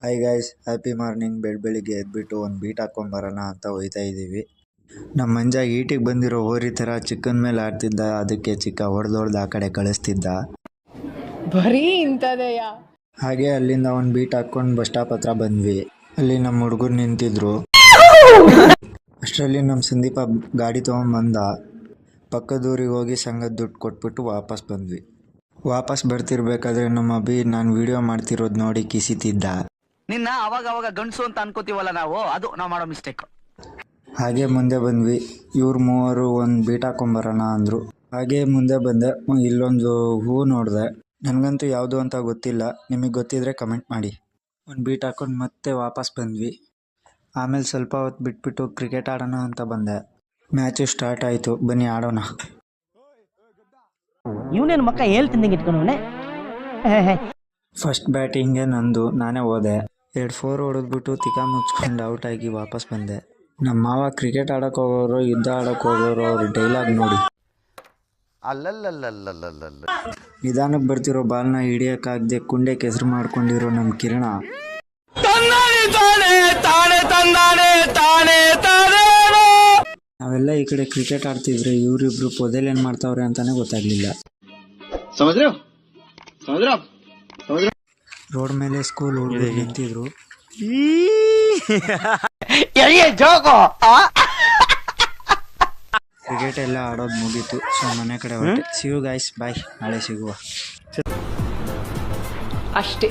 Hi guys, happy morning. ಬೆಳಿಗ್ಗೆ ಎದ್ಬಿಟ್ಟು ಒಂದು ಬೀಟ್ ಹಾಕ್ಕೊಂಬರೋಣ ಅಂತ ಹೋಯ್ತಾ ಇದ್ದೀವಿ. ನಮ್ಮ ಮಂಜ ಈಟಿಗೆ ಬಂದಿರೋ ಹೋರಿ ಥರ ಚಿಕ್ಕನ ಮೇಲೆ ಆಡ್ತಿದ್ದ. ಅದಕ್ಕೆ ಚಿಕ್ಕ ಹೊಡೆದೊಡ್ದು ಆ ಕಡೆ ಕಳಿಸ್ತಿದ್ದ. ಬರೀ ಇಂಥದೆಯಾ? ಹಾಗೆ ಅಲ್ಲಿಂದ ಒಂದು ಬೀಟ್ ಹಾಕ್ಕೊಂಡು ಬಸ್ ಸ್ಟಾಪ್ ಹತ್ರ ಬಂದ್ವಿ. ಅಲ್ಲಿ ನಮ್ಮ ಹುಡುಗರು ನಿಂತಿದ್ರು. ಅಷ್ಟರಲ್ಲಿ ನಮ್ಮ ಸಂದೀಪ ಗಾಡಿ ತೊಗೊಂಬಂದ. ಪಕ್ಕದೂರಿಗೆ ಹೋಗಿ ಸಂಘದ ದುಡ್ಡು ಕೊಟ್ಬಿಟ್ಟು ವಾಪಸ್ ಬಂದ್ವಿ. ವಾಪಸ್ ಬರ್ತಿರ್ಬೇಕಾದ್ರೆ ನಮ್ಮ ಅಭಿ ನಾನು ವಿಡಿಯೋ ಮಾಡ್ತಿರೋದು ನೋಡಿ ಕಿಸಿತಿದ್ದ. ನಿನ್ನ ಅವಾಗ ಗಂಡಸು ಅಂತ ಅನ್ಕೋತೀವಲ್ಲ ನಾವು, ಅದು ನಾವು ಮಾಡೋ ಮಿಸ್ಟೇಕ್. ಹಾಗೆ ಮುಂದೆ ಬಂದ್ವಿ. ಇವ್ರು ಮೂವರು ಒಂದು ಬೀಟ್ ಹಾಕೊಂಬರೋಣ ಅಂದರು. ಹಾಗೆ ಮುಂದೆ ಬಂದೆ. ಇಲ್ಲೊಂದು ಹೂವು ನೋಡಿದೆ. ನನಗಂತೂ ಯಾವುದು ಅಂತ ಗೊತ್ತಿಲ್ಲ. ನಿಮಗೆ ಗೊತ್ತಿದ್ರೆ ಕಮೆಂಟ್ ಮಾಡಿ. ಒಂದು ಬೀಟ್ ಹಾಕೊಂಡು ಮತ್ತೆ ವಾಪಸ್ ಬಂದ್ವಿ. ಆಮೇಲೆ ಸ್ವಲ್ಪ ಹೊತ್ತು ಬಿಟ್ಬಿಟ್ಟು ಕ್ರಿಕೆಟ್ ಆಡೋಣ ಅಂತ ಬಂದೆ. ಮ್ಯಾಚು ಸ್ಟಾರ್ಟ್ ಆಯಿತು. ಬನ್ನಿ ಆಡೋಣ. ಇವನೇನು ಮಕ್ಕ ಹೇಳ್ತಿದ್ದಂಗೆ ಇಟ್ಕೊಂಡವನೆ. ಫಸ್ಟ್ ಬ್ಯಾಟಿಂಗ್ಗೆ ನಂದು. ನಾನೇ ಹೋದೆ. 2 4 ಹೊಡೆದ್ಬಿಟ್ಟು ತಿಕ್ಕ ಮುಚ್ಕೊಂಡು ಔಟ್ ಆಗಿ ವಾಪಸ್ ಬಂದೆ. ನಮ್ಮ ಮಾವ ಕ್ರಿಕೆಟ್ ಆಡೋಕೆ ಹೋಗೋರು, ಯುದ್ಧ ಆಡೋಕೆ ಹೋಗೋರು, ಅವ್ರ ಡೈಲಾಗ್ ನೋಡಿ. ನಿಧಾನಕ್ಕೆ ಬರ್ತಿರೋ ಬಾಲ್ನ ಹಿಡಿಯೋಕ್ಕಾಗದೆ ಕುಂಡೆ ಕೆಸರು ಮಾಡ್ಕೊಂಡಿರೋ ನಮ್ಮ ಕಿರಣ ನಾವೆಲ್ಲ ಈ ಕಡೆ ಕ್ರಿಕೆಟ್ ಆಡ್ತಿದ್ರೆ ಇವರಿಬ್ರು ಪೊದೆಲೇನು ಮಾಡ್ತಾವ್ರೆ ಅಂತಾನೆ ಗೊತ್ತಾಗ್ಲಿಲ್ಲ. ರೋಡ್ ಮೇಲೆ ಸ್ಕೂಲ್ ಹುಡುಗರು ನಿಂತಿದ್ರು. ಕ್ರಿಕೆಟ್ ಎಲ್ಲ ಆಡೋದು ಮುಗೀತು. ಸೊ ಮನೆ ಕಡೆ ಹೊರಟೆ. ಸಿ ಯು ಗೈಸ್, ಬಾಯ್. ನಾಳೆ ಸಿಗುವ ಅಷ್ಟೇ.